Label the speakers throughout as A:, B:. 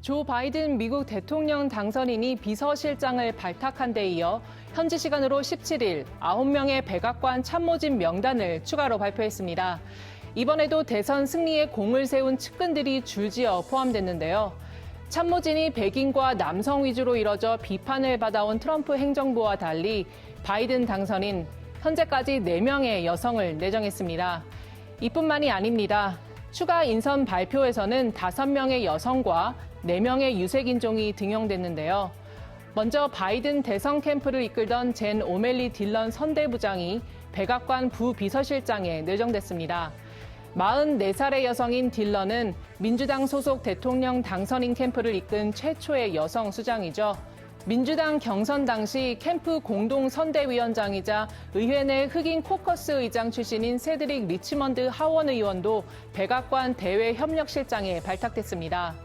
A: 조 바이든 미국 대통령 당선인이 비서실장을 발탁한 데 이어 현지 시간으로 17일 9명의 백악관 참모진 명단을 추가로 발표했습니다. 이번에도 대선 승리에 공을 세운 측근들이 줄지어 포함됐는데요. 참모진이 백인과 남성 위주로 이뤄져 비판을 받아온 트럼프 행정부와 달리 바이든 당선인 현재까지 4명의 여성을 내정했습니다. 이뿐만이 아닙니다. 추가 인선 발표에서는 5명의 여성과 4명의 유색인종이 등용됐는데요. 먼저 바이든 대선 캠프를 이끌던 젠 오멜리 딜런 선대부장이 백악관 부비서실장에 내정됐습니다. 44살의 여성인 딜런은 민주당 소속 대통령 당선인 캠프를 이끈 최초의 여성 수장이죠. 민주당 경선 당시 캠프 공동선대위원장이자 의회 내 흑인 코커스 의장 출신인 세드릭 리치먼드 하원 의원도 백악관 대외협력실장에 발탁됐습니다.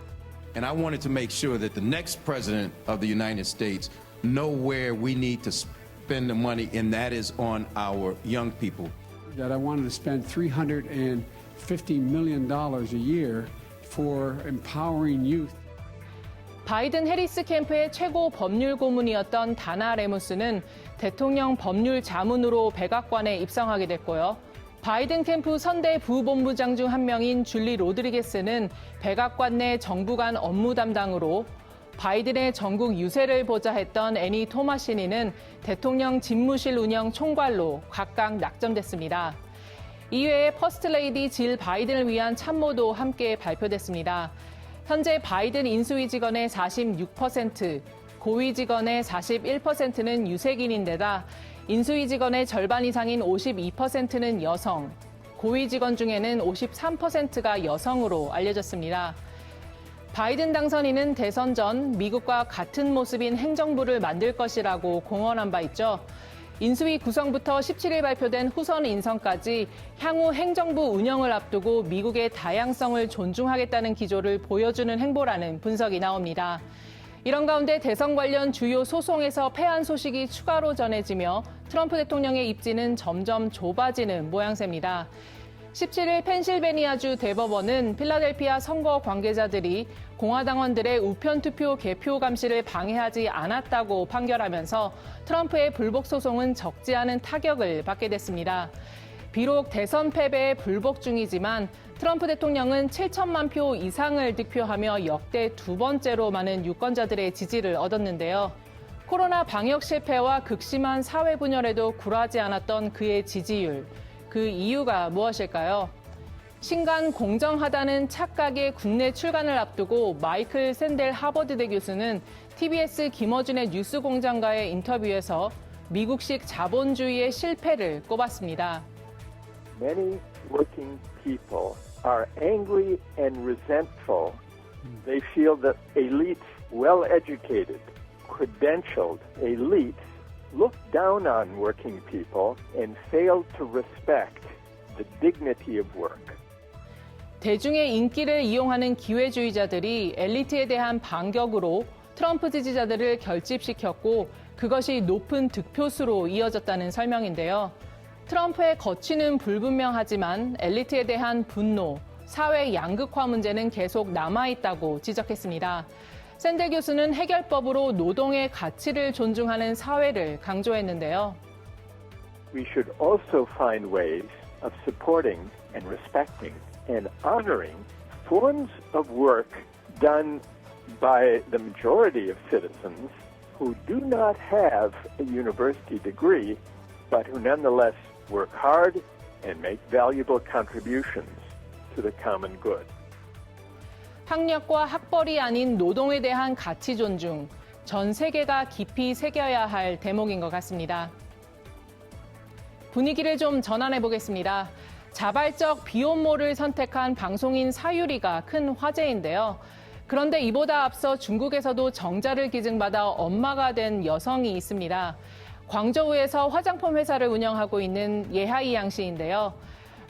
B: And I wanted to make sure that the next president of the United States know where we need to spend the money, and that is on our young people.
C: That I wanted to spend $350 million a year for empowering youth.
A: 바이든 해리스 캠프의 최고 법률 고문이었던 다나 레무스는 대통령 법률 자문으로 백악관에 입성하게 됐고요. 바이든 캠프 선대 부본부장 중 한 명인 줄리 로드리게스는 백악관 내 정부 간 업무 담당으로 바이든의 전국 유세를 보자 했던 애니 토마시니는 대통령 집무실 운영 총괄로 각각 낙점됐습니다. 이외에 퍼스트레이디 질 바이든을 위한 참모도 함께 발표됐습니다. 현재 바이든 인수위 직원의 46%, 고위 직원의 41%는 유색인인데다 인수위 직원의 절반 이상인 52%는 여성, 고위 직원 중에는 53%가 여성으로 알려졌습니다. 바이든 당선인은 대선 전 미국과 같은 모습인 행정부를 만들 것이라고 공언한 바 있죠. 인수위 구성부터 17일 발표된 후선 인선까지 향후 행정부 운영을 앞두고 미국의 다양성을 존중하겠다는 기조를 보여주는 행보라는 분석이 나옵니다. 이런 가운데 대선 관련 주요 소송에서 패한 소식이 추가로 전해지며 트럼프 대통령의 입지는 점점 좁아지는 모양새입니다. 17일 펜실베니아주 대법원은 필라델피아 선거 관계자들이 공화당원들의 우편 투표 개표 감시를 방해하지 않았다고 판결하면서 트럼프의 불복 소송은 적지 않은 타격을 받게 됐습니다. 비록 대선 패배에 불복 중이지만 트럼프 대통령은 7천만 표 이상을 득표하며 역대 2번째로 많은 유권자들의 지지를 얻었는데요. 코로나 방역 실패와 극심한 사회 분열에도 굴하지 않았던 그의 지지율. 그 이유가 무엇일까요? 신간 공정하다는 착각의 국내 출간을 앞두고 마이클 샌델 하버드대 교수는 TBS 김어준의 뉴스공장과의 인터뷰에서 미국식 자본주의의 실패를 꼽았습니다.
D: Many working people are angry and resentful. They feel that elites, well-educated, credentialed elites look down on working people and fail to respect the dignity of work.
A: 대중의 인기를 이용하는 기회주의자들이 엘리트에 대한 반격으로 트럼프 지지자들을 결집시켰고 그것이 높은 득표수로 이어졌다는 설명인데요. 트럼프의 거취는 불분명하지만 엘리트에 대한 분노, 사회 양극화 문제는 계속 남아있다고 지적했습니다. 샌델 교수는 해결법으로 노동의 가치를 존중하는 사회를 강조했는데요.
D: We should also find ways of supporting and respecting and honoring forms of work done by the majority of citizens who do not have a university degree, but who nonetheless work hard and make valuable contributions to the common good.
A: 학력과 학벌이 아닌 노동에 대한 가치 존중, 전 세계가 깊이 새겨야 할 대목인 것 같습니다. 분위기를 좀 전환해 보겠습니다. 자발적 비혼모를 선택한 방송인 사유리가 큰 화제인데요. 그런데 이보다 앞서 중국에서도 정자를 기증받아 엄마가 된 여성이 있습니다. 광저우에서 화장품 회사를 운영하고 있는 예하이 양 씨인데요.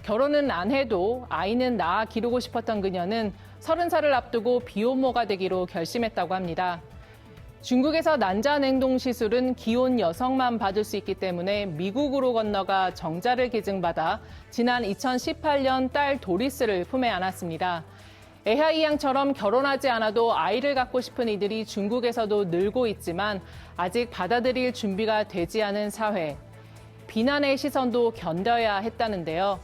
A: 결혼은 안 해도 아이는 낳아 기르고 싶었던 그녀는 30살을 앞두고 비혼모가 되기로 결심했다고 합니다. 중국에서 난자냉동 시술은 기혼 여성만 받을 수 있기 때문에 미국으로 건너가 정자를 기증받아 지난 2018년 딸 도리스를 품에 안았습니다. 에하이 양처럼 결혼하지 않아도 아이를 갖고 싶은 이들이 중국에서도 늘고 있지만 아직 받아들일 준비가 되지 않은 사회. 비난의 시선도 견뎌야 했다는데요.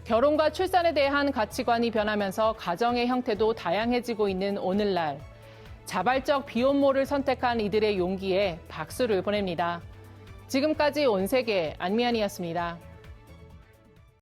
A: 결혼과 출산에 대한 가치관이 변하면서 가정의 형태도 다양해지고 있는 오늘날. 자발적 비혼모를 선택한 이들의 용기에 박수를 보냅니다. 지금까지 온세계 안미안이었습니다.